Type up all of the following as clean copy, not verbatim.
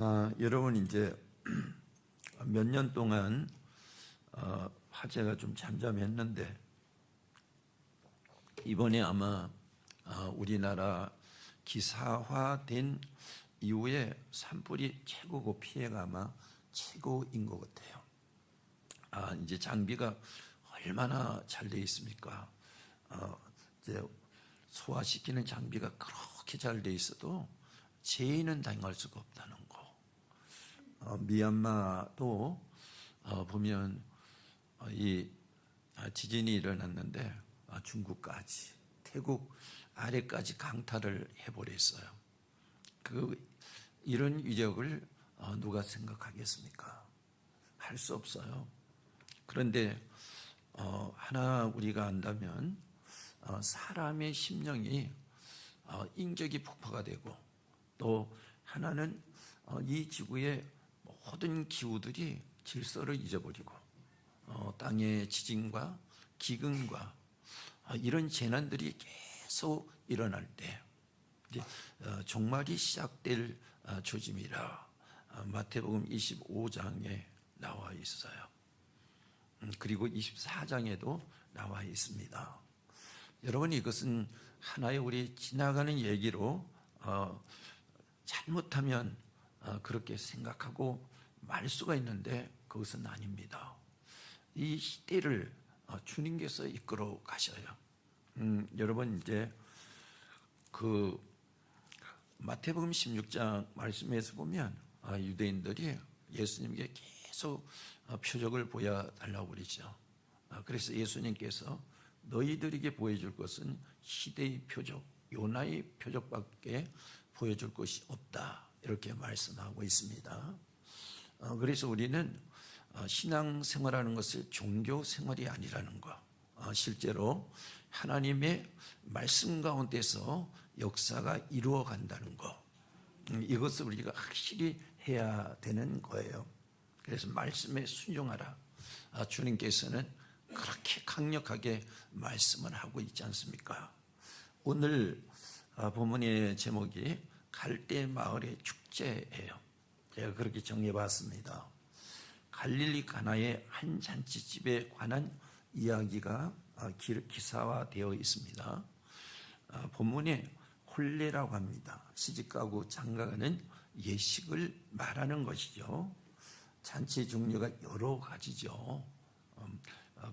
여러분 이제 몇 년 동안 화제가 좀 잠잠했는데 이번에 아마 우리나라 기사화된 이후에 산불이 최고고 피해가 아마 최고인 것 같아요. 이제 장비가 얼마나 잘 돼 있습니까? 이제 소화시키는 장비가 그렇게 잘 돼 있어도 재해는 당할 수가 없다는 거. 미얀마도 보면 이 지진이 일어났는데 중국까지 태국 아래까지 강타를 해버렸어요. 이런 위력을 누가 생각하겠습니까? 할 수 없어요. 그런데 하나 우리가 안다면 사람의 심령이 인격이 폭파가 되고 또 하나는 이 지구의 모든 기후들이 질서를 잊어버리고 땅의 지진과 기근과 이런 재난들이 계속 일어날 때 종말이 시작될 조짐이라 마태복음 25장에 나와 있어요. 그리고 24장에도 나와 있습니다. 여러분, 이것은 하나의 우리 지나가는 얘기로 잘못하면 그렇게 생각하고 말 수가 있는데 그것은 아닙니다. 이 시대를 주님께서 이끌어 가셔요. 여러분 이제 그 마태복음 16장 말씀에서 보면 유대인들이 예수님께 계속 표적을 보여달라고 그러죠. 그래서 예수님께서 너희들에게 보여줄 것은 시대의 표적, 요나의 표적밖에 보여줄 것이 없다, 이렇게 말씀하고 있습니다. 그래서 우리는 신앙생활하는 것을 종교생활이 아니라는 것, 실제로 하나님의 말씀 가운데서 역사가 이루어간다는 것, 이것을 우리가 확실히 해야 되는 거예요. 그래서 말씀에 순종하라. 주님께서는 그렇게 강력하게 말씀을 하고 있지 않습니까? 오늘 본문의 제목이 갈대 마을의 축제예요. 제가 그렇게 정해봤습니다. 갈릴리 가나의 한 잔치집에 관한 이야기가 기사화되어 있습니다. 본문에 혼례라고 합니다. 시집가고 장가가는 예식을 말하는 것이죠. 잔치 종류가 여러 가지죠.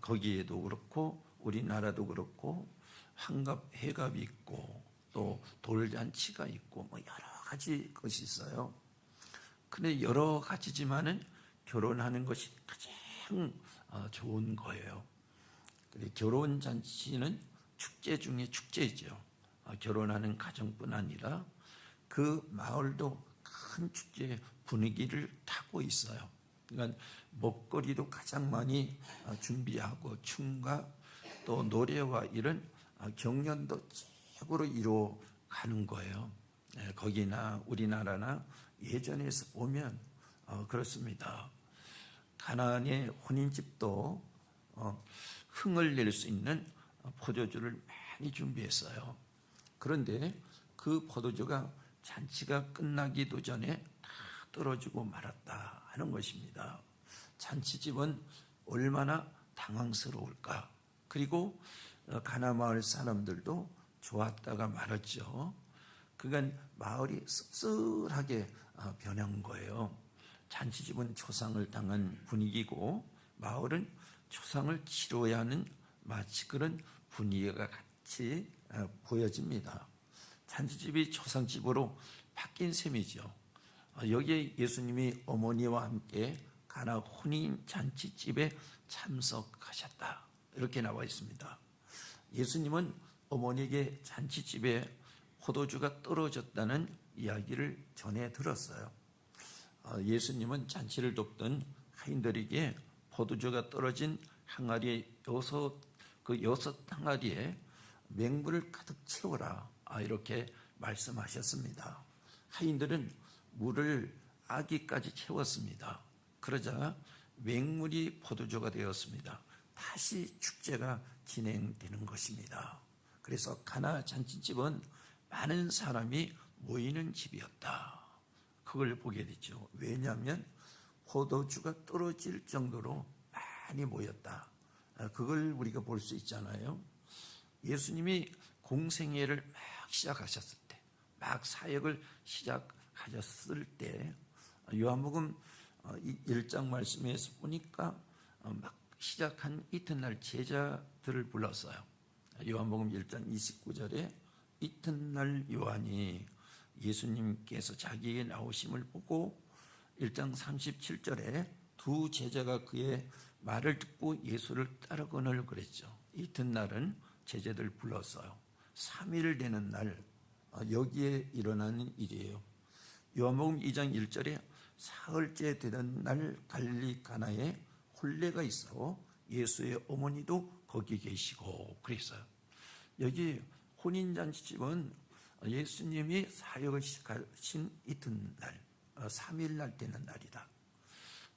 거기에도 그렇고 우리나라도 그렇고 환갑, 회갑이 있고 또 돌잔치가 있고 뭐 여러 가지 것이 있어요. 근데 여러 가지지만은 결혼하는 것이 가장 좋은 거예요. 결혼 잔치는 축제 중에 축제이죠. 결혼하는 가정뿐 아니라 그 마을도 큰 축제 분위기를 타고 있어요. 그러니까 먹거리도 가장 많이 준비하고 춤과 또 노래와 이런 경연도 최고로 이루어가는 거예요. 거기나 우리나라나 예전에서 보면 그렇습니다. 가나안의 혼인집도 흥을 낼 수 있는 포도주를 많이 준비했어요. 그런데 그 포도주가 잔치가 끝나기도 전에 다 떨어지고 말았다 하는 것입니다. 잔치집은 얼마나 당황스러울까. 그리고 가나 마을 사람들도 좋았다가 말았죠. 그간 마을이 씁쓸하게 변한 거예요. 잔치집은 초상을 당한 분위기고 마을은 초상을 치러야 하는 마치 그런 분위기가 같이 보여집니다. 잔치집이 초상집으로 바뀐 셈이죠. 여기에 예수님이 어머니와 함께 가나 혼인 잔치집에 참석하셨다, 이렇게 나와 있습니다. 예수님은 어머니에게 잔치집에 포도주가 떨어졌다는 이야기를 전해 들었어요. 예수님은 잔치를 돕던 하인들에게 포도주가 떨어진 항아리에 여섯 항아리에 맹물을 가득 채워라, 이렇게 말씀하셨습니다. 하인들은 물을 아기까지 채웠습니다. 그러자 맹물이 포도주가 되었습니다. 다시 축제가 진행되는 것입니다. 그래서 가나 잔치집은 많은 사람이 모이는 집이었다. 그걸 보게 됐죠. 왜냐하면 포도주가 떨어질 정도로 많이 모였다. 그걸 우리가 볼 수 있잖아요. 예수님이 공생애를 막 시작하셨을 때, 막 사역을 시작하셨을 때, 요한복음 1장 말씀에서 보니까 막 시작한 이튿날 제자들을 불렀어요. 요한복음 1장 29절에 이튿날 요한이 예수님께서 자기에게 나오심을 보고 1장 37절에 두 제자가 그의 말을 듣고 예수를 따르거늘 그랬죠. 이튿날은 제자들 불렀어요. 3일 되는 날 여기에 일어나는 일이에요. 요한복음 2장 1절에 사흘째 되던 날 갈릴리 가나에 혼례가 있어 예수의 어머니도 거기 계시고 그랬어요. 여기 혼인잔치집은 예수님이 사역을 시작하신 이튿날 3일날 되는 날이다.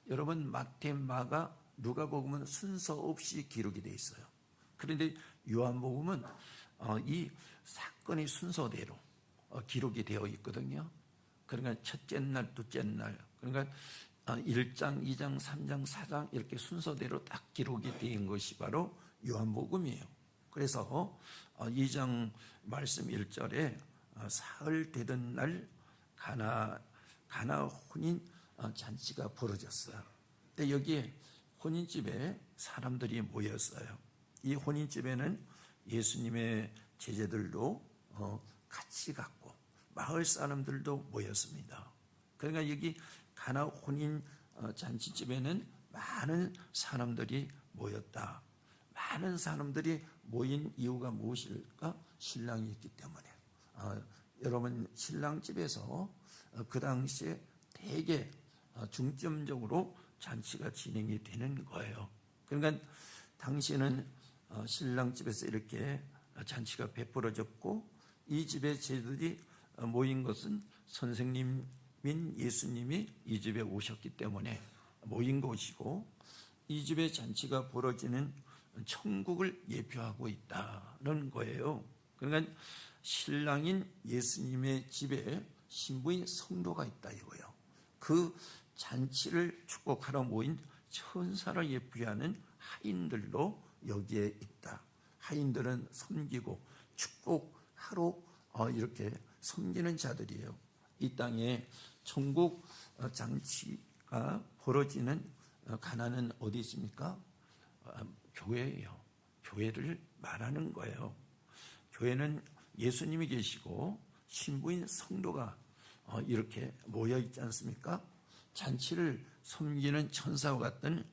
여러분 마태, 마가, 누가복음은 순서 없이 기록이 되어 있어요. 그런데 요한복음은 이 사건의 순서대로 기록이 되어 있거든요. 그러니까 첫째 날, 둘째 날, 그러니까 1장, 2장, 3장, 4장 이렇게 순서대로 딱 기록이 된 것이 바로 요한복음이에요. 그래서 2장 말씀 1절에 사흘 되던 날 가나 혼인 잔치가 벌어졌어요. 근데 여기에 혼인집에 사람들이 모였어요. 이 혼인집에는 예수님의 제자들도 같이 갔고 마을 사람들도 모였습니다. 그러니까 여기 가나 혼인 잔치집에는 많은 사람들이 모였다. 많은 사람들이 모인 이유가 무엇일까? 신랑이 있기 때문에. 여러분 신랑집에서 그 당시에 되게 중점적으로 잔치가 진행이 되는 거예요. 그러니까 당시에는 신랑집에서 이렇게 잔치가 베풀어졌고 이 집의 제자들이 모인 것은 선생님인 예수님이 이 집에 오셨기 때문에 모인 것이고 이 집의 잔치가 벌어지는 천국을 예표하고 있다는 거예요. 그러니까 신랑인 예수님의 집에 신부인 성도가 있다 이거예요. 그 잔치를 축복하러 모인 천사를 예표하는 하인들도 여기에 있다. 하인들은 섬기고 축복하러 이렇게 섬기는 자들이에요. 이 땅에 천국 잔치가 벌어지는 가나는 어디 있습니까? 교회예요. 교회를 말하는 거예요. 교회는 예수님이 계시고 신부인 성도가 이렇게 모여 있지 않습니까? 잔치를 섬기는 천사와 같은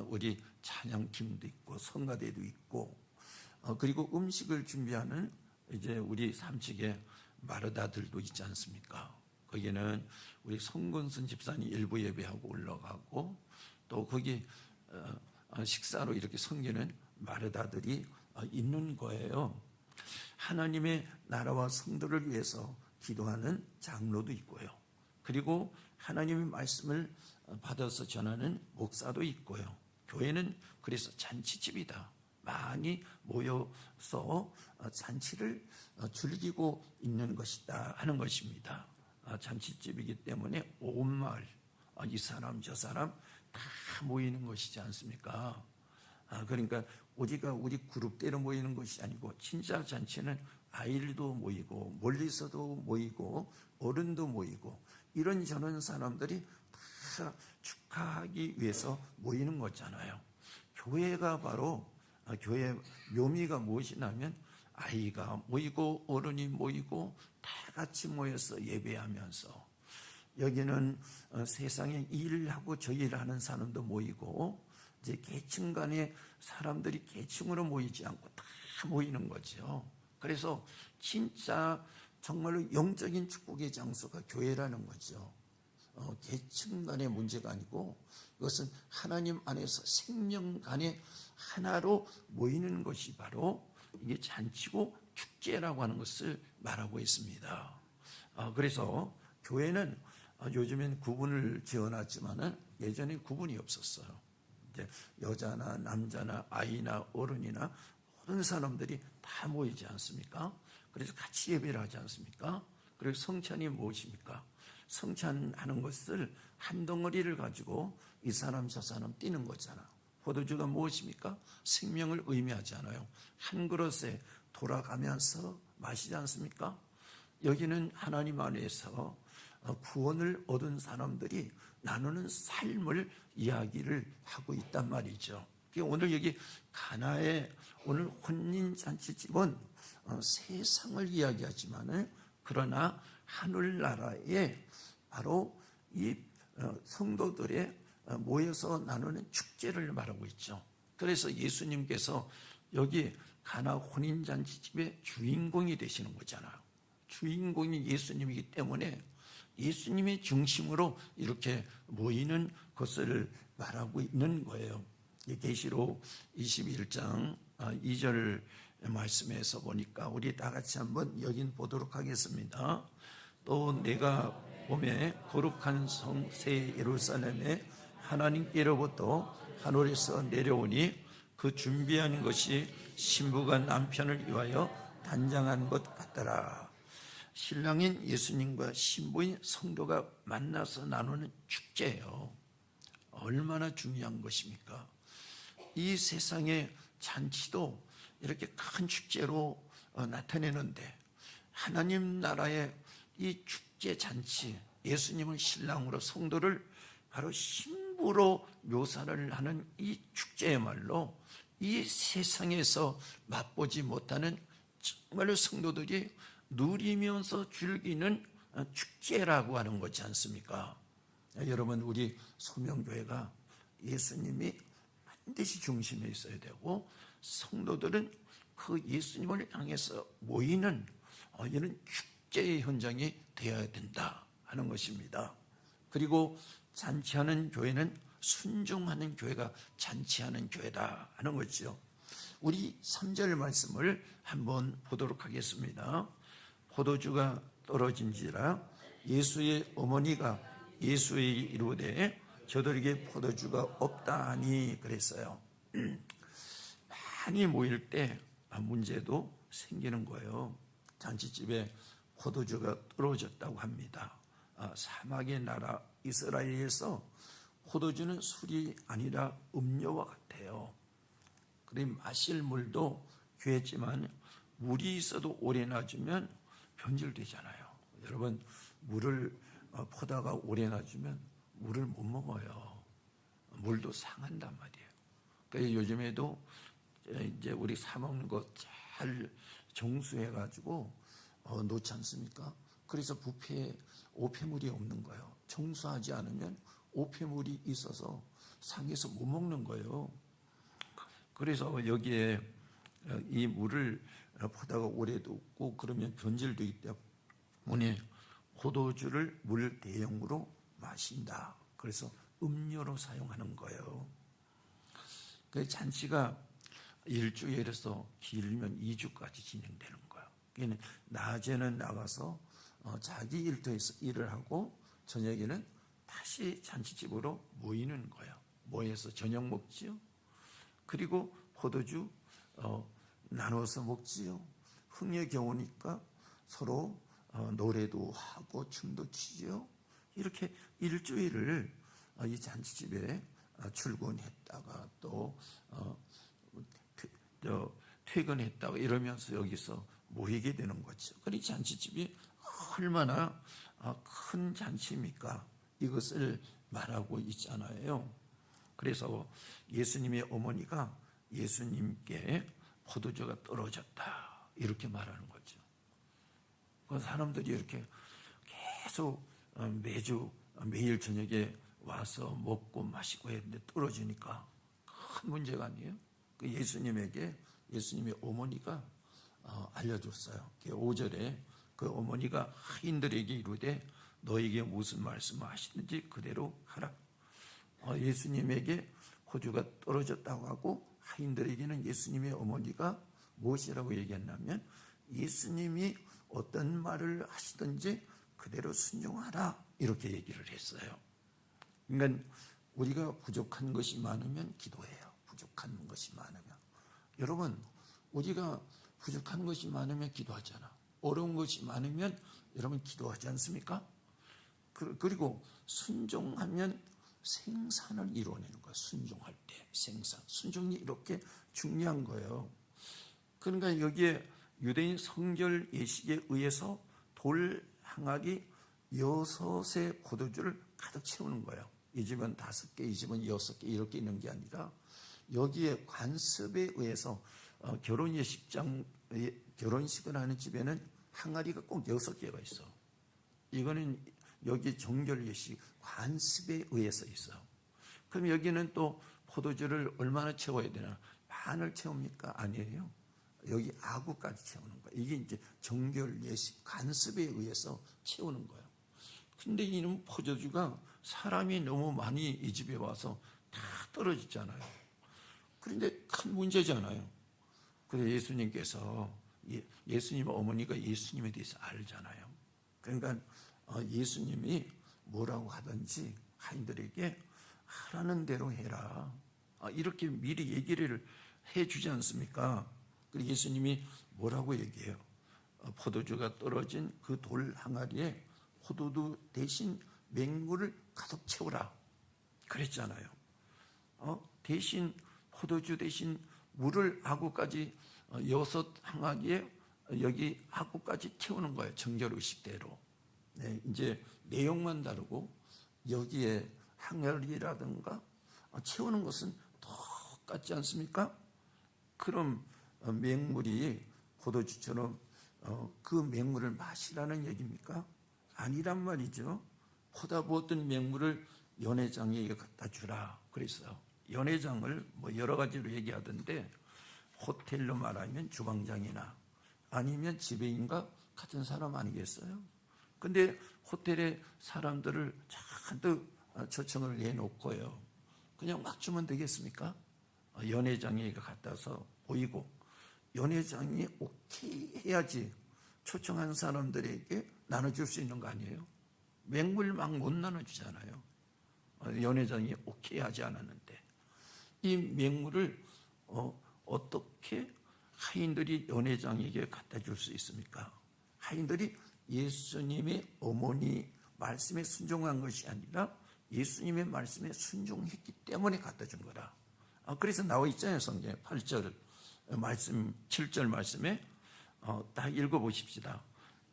우리 찬양팀도 있고 성가대도 있고 그리고 음식을 준비하는 이제 우리 삼측의 마르다들도 있지 않습니까? 거기는 우리 성근순 집사님 일부 예배하고 올라가고 또 거기 식사로 이렇게 섬기는 마르다들이 있는 거예요. 하나님의 나라와 성도를 위해서 기도하는 장로도 있고요. 그리고 하나님의 말씀을 받아서 전하는 목사도 있고요. 교회는 그래서 잔치집이다. 많이 모여서 잔치를 즐기고 있는 것이다 하는 것입니다. 잔치집이기 때문에 온 마을 이 사람 저 사람 다 모이는 것이지 않습니까? 그러니까 우리가 우리 그룹대로 모이는 것이 아니고 진짜 잔치는 아이들도 모이고 멀리서도 모이고 어른도 모이고 이런저런 사람들이 다 축하하기 위해서 모이는 거잖아요. 교회가 바로 교회 묘미가 무엇이냐면 아이가 모이고 어른이 모이고 다 같이 모여서 예배하면서 여기는 세상에 일하고 저 일하는 사람도 모이고 이제 계층 간의 사람들이 계층으로 모이지 않고 다 모이는 거죠. 그래서 진짜 정말로 영적인 축복의 장소가 교회라는 거죠. 계층 간의 문제가 아니고 이것은 하나님 안에서 생명 간의 하나로 모이는 것이 바로 이게 잔치고 축제라고 하는 것을 말하고 있습니다. 그래서 교회는 요즘엔 구분을 지어놨지만은 예전에 구분이 없었어요. 이제 여자나 남자나 아이나 어른이나 모든 사람들이 다 모이지 않습니까? 그래서 같이 예배를 하지 않습니까? 그리고 성찬이 무엇입니까? 성찬하는 것을 한 덩어리를 가지고 이 사람 저 사람 뛰는 거잖아. 포도주가 무엇입니까? 생명을 의미하잖아요. 한 그릇에 돌아가면서 마시지 않습니까? 여기는 하나님 안에서 구원을 얻은 사람들이 나누는 삶을 이야기를 하고 있단 말이죠. 오늘 여기 가나의 오늘 혼인잔치집은 세상을 이야기하지만 그러나 하늘나라에 바로 이 성도들의 모여서 나누는 축제를 말하고 있죠. 그래서 예수님께서 여기 가나 혼인잔치집의 주인공이 되시는 거잖아요. 주인공이 예수님이기 때문에 예수님의 중심으로 이렇게 모이는 것을 말하고 있는 거예요. 계시록 21장 2절 말씀에서 보니까 우리 다 같이 한번 여긴 보도록 하겠습니다. 또 내가 봄에 거룩한 성 새 예루살렘에 하나님께로부터 하늘에서 내려오니 그 준비한 것이 신부가 남편을 위하여 단장한 것 같더라. 신랑인 예수님과 신부인 성도가 만나서 나누는 축제예요. 얼마나 중요한 것입니까? 이 세상의 잔치도 이렇게 큰 축제로 나타내는데 하나님 나라의 이 축제 잔치, 예수님을 신랑으로 성도를 바로 신부로 묘사를 하는 이 축제야말로 이 세상에서 맛보지 못하는 정말로 성도들이 누리면서 즐기는 축제라고 하는 거지 않습니까? 여러분, 우리 소명교회가 예수님이 반드시 중심에 있어야 되고 성도들은 그 예수님을 향해서 모이는 이런 축제의 현장이 되어야 된다 하는 것입니다. 그리고 잔치하는 교회는 순종하는 교회가 잔치하는 교회다 하는 거죠. 우리 3절 말씀을 한번 보도록 하겠습니다. 포도주가 떨어진지라 예수의 어머니가 예수에게 이르되 저들에게 포도주가 없다 하니 그랬어요. 많이 모일 때 문제도 생기는 거예요. 잔치집에 포도주가 떨어졌다고 합니다. 사막의 나라 이스라엘에서 포도주는 술이 아니라 음료와 같아요. 그래 마실 물도 귀했지만 물이 있어도 오래 놔주면 변질되잖아요. 여러분, 물을 포다가 오래 놔주면 물을 못 먹어요. 물도 상한단 말이에요. 그래서 요즘에도 이제 우리 사 먹는 거 잘 정수해가지고 놓지 않습니까? 그래서 뷔페에 오폐물이 없는 거예요. 정수하지 않으면 오폐물이 있어서 상해서 못 먹는 거예요. 그래서 여기에 이 물을 포다가 오래 뒀고 그러면 변질되기 때문에 포도주를 물 대용으로 마신다. 그래서 음료로 사용하는 거예요. 그 잔치가 일주일에서 길면 2주까지 진행되는 거예요. 그러니까 낮에는 나가서 자기 일터에서 일을 하고 저녁에는 다시 잔치집으로 모이는 거예요. 모여서 저녁 먹지요. 그리고 포도주 나눠서 먹지요. 흥의 경우니까 서로 노래도 하고 춤도 추지요. 이렇게 일주일을 이 잔치집에 출근했다가 또 퇴근했다가 이러면서 여기서 모이게 되는 거죠. 그러니 잔치집이 얼마나 큰 잔치입니까? 이것을 말하고 있잖아요. 그래서 예수님의 어머니가 예수님께 포도주가 떨어졌다 이렇게 말하는 거죠. 그 사람들이 이렇게 계속 매일 저녁에 와서 먹고 마시고 했는데 떨어지니까 큰 문제가 아니에요. 그 예수님에게 예수님의 어머니가 알려줬어요. 5절에 그 어머니가 하인들에게 이르되 너에게 무슨 말씀을 하시든지 그대로 하라. 예수님에게 포도주가 떨어졌다고 하고 하인들에게는 예수님의 어머니가 무엇이라고 얘기했냐면 예수님이 어떤 말을 하시든지 그대로 순종하라 이렇게 얘기를 했어요. 그러니까 우리가 부족한 것이 많으면 기도해요. 부족한 것이 많으면. 여러분, 우리가 부족한 것이 많으면 기도하잖아. 어려운 것이 많으면 여러분 기도하지 않습니까? 그리고 순종하면 생산을 이루어내는 거예요. 순종할 때 생산. 순종이 이렇게 중요한 거예요. 그러니까 여기에 유대인 성결 예식에 의해서 돌 항아리 6의 포도주를 가득 채우는 거예요. 이 집은 5개, 이 집은 6개 이렇게 있는 게 아니라 여기에 관습에 의해서 결혼 예식장 결혼식을 하는 집에는 항아리가 꼭 6개가 있어. 이거는 여기 정결 예식 관습에 의해서 있어. 그럼 여기는 또 포도주를 얼마나 채워야 되나? 반을 채웁니까? 아니에요. 여기 아구까지 채우는 거예요. 이게 이제 정결 예식 관습에 의해서 채우는 거예요. 근데 이놈 포도주가 사람이 너무 많이 이 집에 와서 다 떨어지잖아요. 그런데 큰 문제잖아요. 그래서 예수님께서 예수님 어머니가 예수님에 대해서 알잖아요. 그러니까 예수님이 뭐라고 하든지 하인들에게 하라는 대로 해라. 이렇게 미리 얘기를 해주지 않습니까? 그리고 예수님이 뭐라고 얘기해요? 포도주가 떨어진 그 돌 항아리에 포도주 대신 맹물을 가득 채우라 그랬잖아요. 대신 포도주 대신 물을 아구까지 6 항아리에 여기 아구까지 채우는 거예요. 정결의식대로. 네, 이제 내용만 다르고 여기에 항아리라든가 채우는 것은 똑같지 않습니까? 그럼 맹물이 포도주처럼 그 맹물을 마시라는 얘기입니까? 아니란 말이죠. 포다 부었던 맹물을 연회장에게 갖다 주라 그랬어요. 연회장을 뭐 여러 가지로 얘기하던데 호텔로 말하면 주방장이나 아니면 지배인과 같은 사람 아니겠어요? 근데 호텔에 사람들을 잔뜩 초청을 해놓고요. 그냥 막 주면 되겠습니까? 연회장에게 갖다서 보이고 연회장이 오케이 해야지 초청한 사람들에게 나눠줄 수 있는 거 아니에요? 맹물 막 못 나눠주잖아요. 연회장이 오케이 하지 않았는데 이 맹물을 어떻게 하인들이 연회장에게 갖다 줄 수 있습니까? 하인들이 예수님의 어머니 말씀에 순종한 것이 아니라 예수님의 말씀에 순종했기 때문에 갖다 준 거라. 그래서 나와 있잖아요. 성경에 8절 말씀 7절 말씀에 다 읽어보십시다.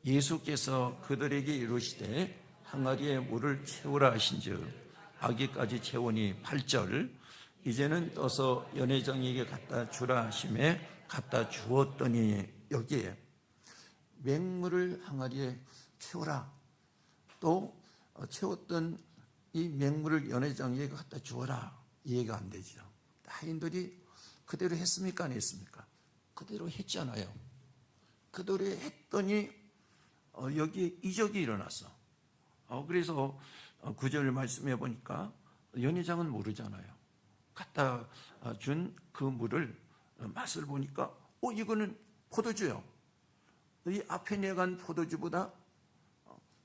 예수께서 그들에게 이르시되 항아리에 물을 채우라 하신즉 아기까지 채우니 8절 이제는 떠서 연회장에게 갖다 주라 하심에 갖다 주었더니 여기에 맹물을 항아리에 채우라. 또 채웠던 이 맹물을 연회장에게 갖다 주어라. 이해가 안 되죠. 하인들이 그대로 했습니까? 안 했습니까? 그대로 했잖아요. 그대로 했더니 여기에 이적이 일어났어. 그래서 9절 말씀해 보니까 연회장은 모르잖아요. 갖다 준 그 물을 맛을 보니까 이거는 포도주요. 이 앞에 내간 포도주보다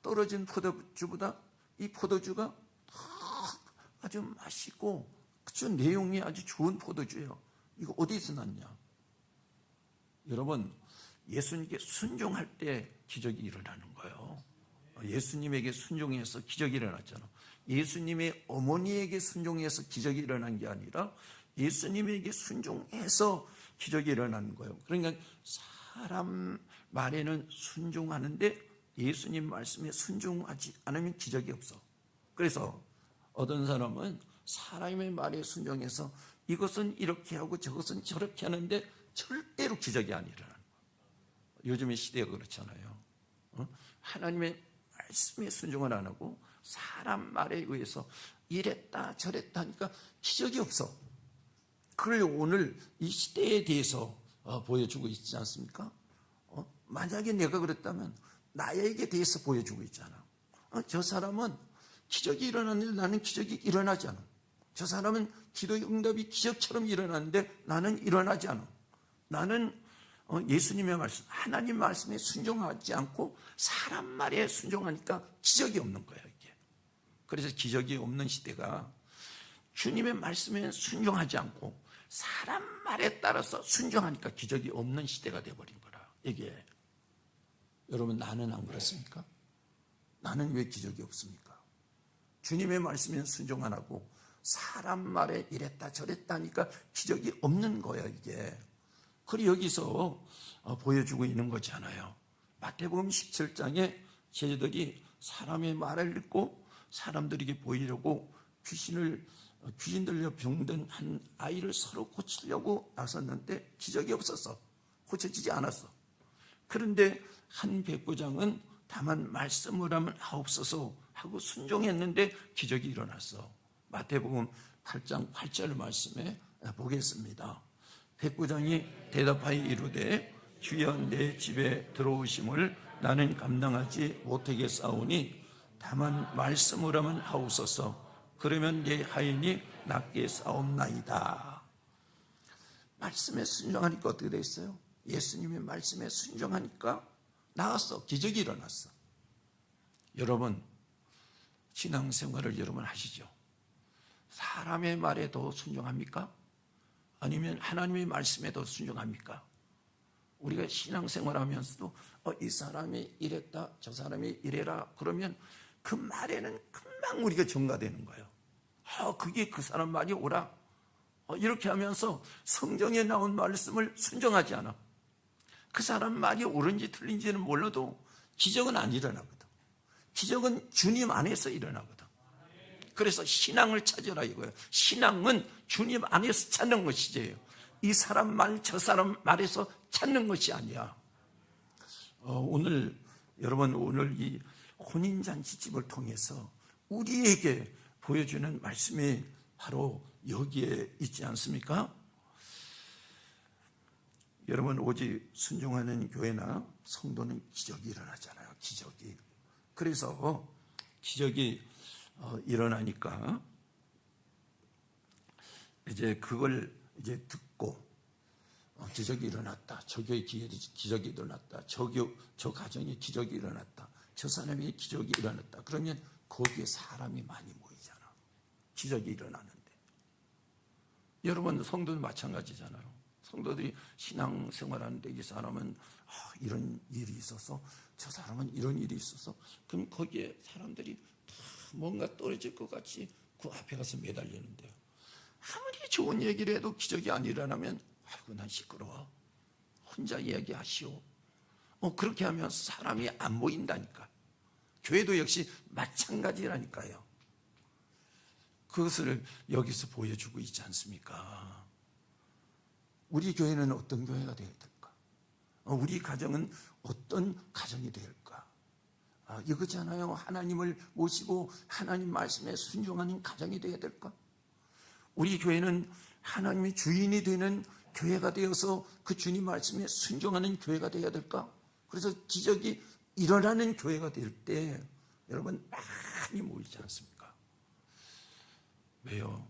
떨어진 포도주보다 이 포도주가 아주 맛있고 아주 내용이 아주 좋은 포도주예요. 이거 어디서 났냐? 여러분 예수님께 순종할 때 기적이 일어나는 거예요. 예수님에게 순종해서 기적이 일어났잖아. 예수님의 어머니에게 순종해서 기적이 일어난 게 아니라 예수님에게 순종해서 기적이 일어나는 거예요. 그러니까 사람 말에는 순종하는데 예수님 말씀에 순종하지 않으면 기적이 없어. 그래서 어떤 사람은 사람의 말에 순종해서 이것은 이렇게 하고 저것은 저렇게 하는데 절대로 기적이 안 일어나는 거예요. 요즘의 시대가 그렇잖아요. 하나님의 말씀에 순종을 안 하고 사람 말에 의해서 이랬다 저랬다 하니까 기적이 없어. 그걸 오늘 이 시대에 대해서 보여주고 있지 않습니까? 만약에 내가 그랬다면 나에게 대해서 보여주고 있잖아. 저 사람은 기적이 일어났는데 나는 기적이 일어나지 않아. 저 사람은 기도의 응답이 기적처럼 일어났는데 나는 일어나지 않아. 나는 예수님의 말씀, 하나님 말씀에 순종하지 않고 사람 말에 순종하니까 기적이 없는 거예요, 이게. 그래서 기적이 없는 시대가 주님의 말씀에 순종하지 않고 사람 말에 따라서 순종하니까 기적이 없는 시대가 되어버린 거라. 이게 여러분 나는 안 그렇습니까? 나는 왜 기적이 없습니까? 주님의 말씀에 순종 안 하고 사람 말에 이랬다 저랬다 하니까 기적이 없는 거야 이게. 그리고 여기서 보여주고 있는 거잖아요. 마태복음 17장에 제자들이 사람의 말을 듣고 사람들에게 보이려고 귀신 들려 병든 한 아이를 서로 고치려고 나섰는데 기적이 없었어. 고쳐지지 않았어. 그런데 한 백부장은 다만 말씀을 하면 하옵소서 하고 순종했는데 기적이 일어났어. 마태복음 8장 8절 말씀에 보겠습니다. 백부장이 대답하여 이르되 주여 내 집에 들어오심을 나는 감당하지 못하겠사오니 다만 말씀을 하면 하옵소서. 그러면 내 하인이 낫게 싸움나이다. 말씀에 순종하니까 어떻게 됐어요? 예수님의 말씀에 순종하니까 나았어. 기적이 일어났어. 여러분 신앙생활을 여러분 하시죠? 사람의 말에 더 순종합니까? 아니면 하나님의 말씀에 더 순종합니까? 우리가 신앙생활 하면서도 이 사람이 이랬다 저 사람이 이래라 그러면 그 말에는 금방 우리가 정가되는 거예요. 그게 그 사람 말이 옳아. 이렇게 하면서 성경에 나온 말씀을 순종하지 않아. 그 사람 말이 옳은지 틀린지는 몰라도 기적은 안 일어나거든. 기적은 주님 안에서 일어나거든. 그래서 신앙을 찾으라 이거예요. 신앙은 주님 안에서 찾는 것이지 이 사람 말 저 사람 말에서 찾는 것이 아니야. 오늘 여러분 오늘 이 혼인잔치집을 통해서 우리에게 보여주는 말씀이 바로 여기에 있지 않습니까? 여러분 오직 순종하는 교회나 성도는 기적이 일어나잖아요. 기적이. 그래서 기적이 일어나니까 이제 그걸 이제 듣고 기적이 일어났다. 저 교회 기적이 일어났다. 저 가정에 기적이 일어났다. 저 사람이 기적이 일어났다. 그러면 거기에 사람이 많이 모이잖아. 기적이 일어나는데. 여러분 성도는 마찬가지잖아요. 성도들이 신앙생활하는데 이 사람은 이런 일이 있어서 저 사람은 이런 일이 있어서 그럼 거기에 사람들이 다 뭔가 떨어질 것 같이 그 앞에 가서 매달리는데요. 아무리 좋은 얘기를 해도 기적이 안 일어나면 아이고 난 시끄러워. 혼자 이야기하시오. 그렇게 하면서 사람이 안 모인다니까. 교회도 역시 마찬가지라니까요. 그것을 여기서 보여주고 있지 않습니까? 우리 교회는 어떤 교회가 되어야 될까? 우리 가정은 어떤 가정이 될까? 이거잖아요. 하나님을 모시고 하나님 말씀에 순종하는 가정이 되어야 될까? 우리 교회는 하나님의 주인이 되는 교회가 되어서 그 주님 말씀에 순종하는 교회가 되어야 될까? 그래서 기적이 일어나는 교회가 될 때 여러분 많이 모이지 않습니까? 왜요?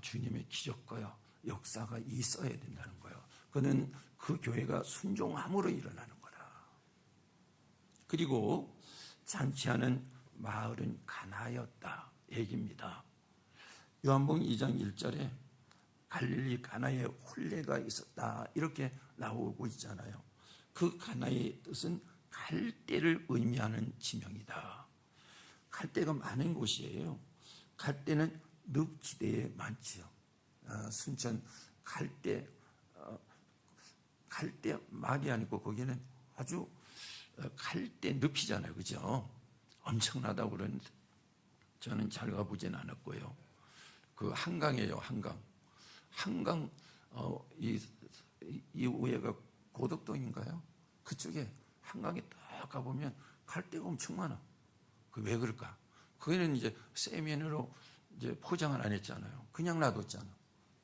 주님의 기적과 역사가 있어야 된다는 거예요. 그는 그 교회가 순종함으로 일어나는 거다. 그리고 잔치하는 마을은 가나였다 얘기입니다. 요한복음 2장 1절에 갈릴리 가나에 혼례가 있었다 이렇게 나오고 있잖아요. 그 가나의 뜻은 갈대를 의미하는 지명이다. 갈대가 많은 곳이에요. 갈대는 늪지대에 많지요. 순천 갈대 말이 아니고 거기는 아주 갈대 늪이잖아요. 그죠? 엄청나다고 그러는데 저는 잘 가보진 않았고요. 그 한강이에요. 한강 이 위에가 고덕동인가요? 그쪽에 한강에 딱 가보면 갈대가 엄청 많아. 그 왜 그럴까? 거기는 이제 세면으로 이제 포장을 안 했잖아요. 그냥 놔뒀잖아.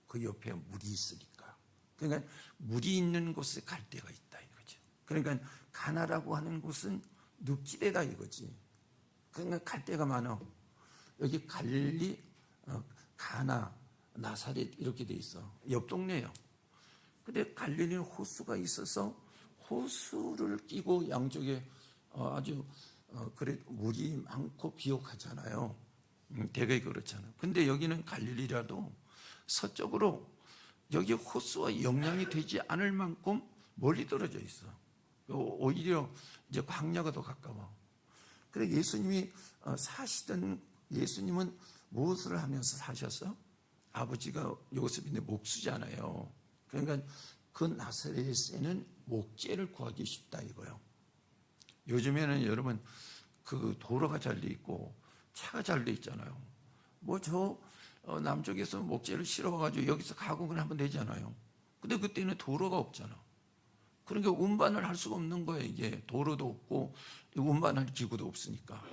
그 옆에 물이 있으니까. 그러니까 물이 있는 곳에 갈대가 있다 이거죠. 그러니까 가나라고 하는 곳은 늪지대다 이거지. 그러니까 갈대가 많아. 여기 갈릴리, 가나, 나사렛 이렇게 돼 있어. 옆 동네예요. 근데 갈릴리는 호수가 있어서 호수를 끼고 양쪽에 아주 그래 물이 많고 비옥하잖아요. 대개 그렇잖아요. 근데 여기는 갈릴리라도 서쪽으로 여기 호수와 영향이 되지 않을 만큼 멀리 떨어져 있어. 오히려 이제 광야가 더 가까워. 그래 예수님이 사시던 예수님은 무엇을 하면서 사셨어? 아버지가 요셉인데 목수잖아요. 그러니까 그 나사렛에는 목재를 구하기 쉽다 이거요. 요즘에는 여러분 그 도로가 잘 돼 있고 차가 잘 돼 있잖아요. 뭐 저 남쪽에서 목재를 실어가지고 여기서 가공을 하면 되잖아요. 근데 그때는 도로가 없잖아. 그러니까 운반을 할 수가 없는 거예요. 이게 도로도 없고 운반할 기구도 없으니까.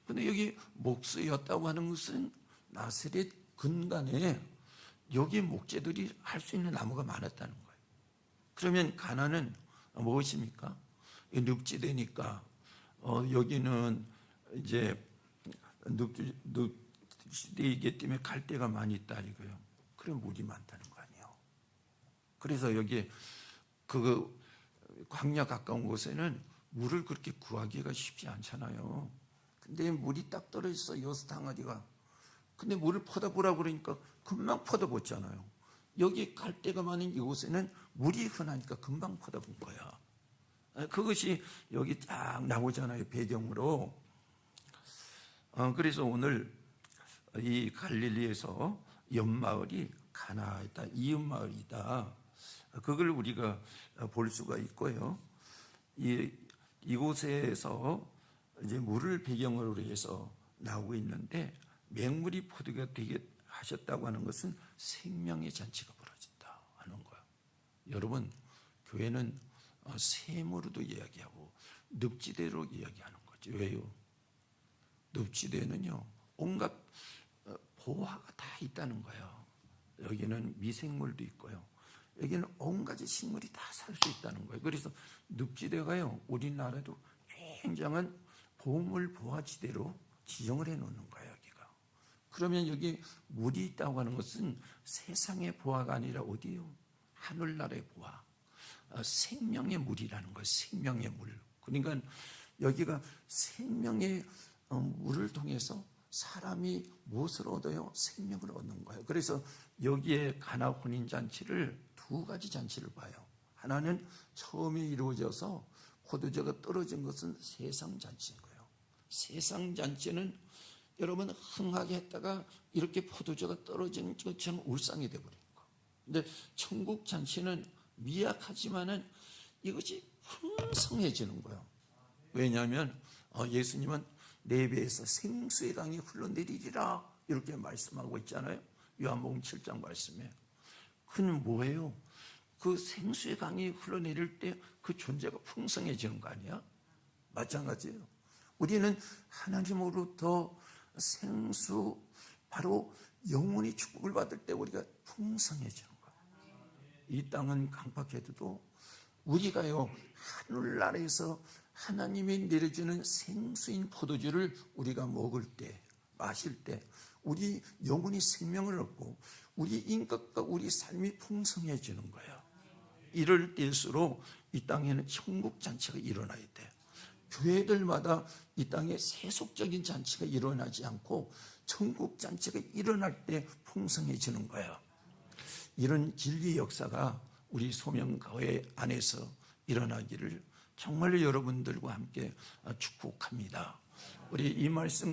근데 여기 목수였다고 하는 것은 나사렛 근간에 여기 목재들이 할 수 있는 나무가 많았다는 거예요. 그러면 가나안은 무엇입니까? 늪지대니까 여기는 이제 늪지대이기 때문에 갈대가 많이 있다 이거예요. 그래 물이 많다는 거 아니에요. 그래서 여기 그 광야 가까운 곳에는 물을 그렇게 구하기가 쉽지 않잖아요. 근데 물이 딱 떨어졌어 여섯 항아리가. 근데 물을 퍼다 그러니까 금방 퍼다봤잖아요. 여기 갈대가 많은 이곳에는 물이 흔하니까 금방 퍼다본 거야. 그것이 여기 딱 나오잖아요, 배경으로. 그래서 오늘 이 갈릴리에서 옆마을이 가나이다, 이웃마을이다. 그걸 우리가 볼 수가 있고요. 이곳에서 이제 물을 배경으로 해서 나오고 있는데 맹물이 포도가 되게 하셨다고 하는 것은 생명의 잔치가 벌어진다 하는 거예요. 여러분, 교회는 샘으로도 이야기하고 늪지대로 이야기하는 거죠. 왜요? 늪지대는요 온갖 보화가 다 있다는 거예요. 여기는 미생물도 있고요. 여기는 온갖 식물이 다 살 수 있다는 거예요. 그래서 늪지대가요 우리나라도 굉장한 보물 보화지대로 지정을 해놓는 거예요. 여기가. 그러면 여기 물이 있다고 하는 것은 세상의 보화가 아니라 어디요? 하늘나라의 보화. 생명의 물이라는 거예요. 생명의 물. 그러니까 여기가 생명의 물을 통해서 사람이 무엇을 얻어요? 생명을 얻는 거예요. 그래서 여기에 가나 혼인잔치를 두 가지 잔치를 봐요. 하나는 처음에 이루어져서 포도주가 떨어진 것은 세상잔치인 거예요. 세상잔치는 여러분 흥하게 했다가 이렇게 포도주가 떨어진 것처럼 울상이 되어버린 거예요. 근데 천국잔치는 미약하지만은 이것이 풍성해지는 거예요. 왜냐하면 예수님은 내 배에서 생수의 강이 흘러내리리라 이렇게 말씀하고 있잖아요. 요한복음 7장 말씀에. 그는 뭐예요? 그 생수의 강이 흘러내릴 때 그 존재가 풍성해지는 거 아니야? 마찬가지예요. 우리는 하나님으로부터 생수, 바로 영원히 축복을 받을 때 우리가 풍성해지는 거예요. 이 땅은 강팍해도 우리가요 하늘나라에서 하나님이 내려주는 생수인 포도주를 우리가 먹을 때, 마실 때 우리 영혼이 생명을 얻고 우리 인격과 우리 삶이 풍성해지는 거예요. 이럴 때일수록 이 땅에는 천국잔치가 일어나야 돼. 교회들마다 이 땅에 세속적인 잔치가 일어나지 않고 천국잔치가 일어날 때 풍성해지는 거예요. 이런 진리 역사가 우리 소명교회 안에서 일어나기를 정말로 여러분들과 함께 축복합니다. 우리 이 말씀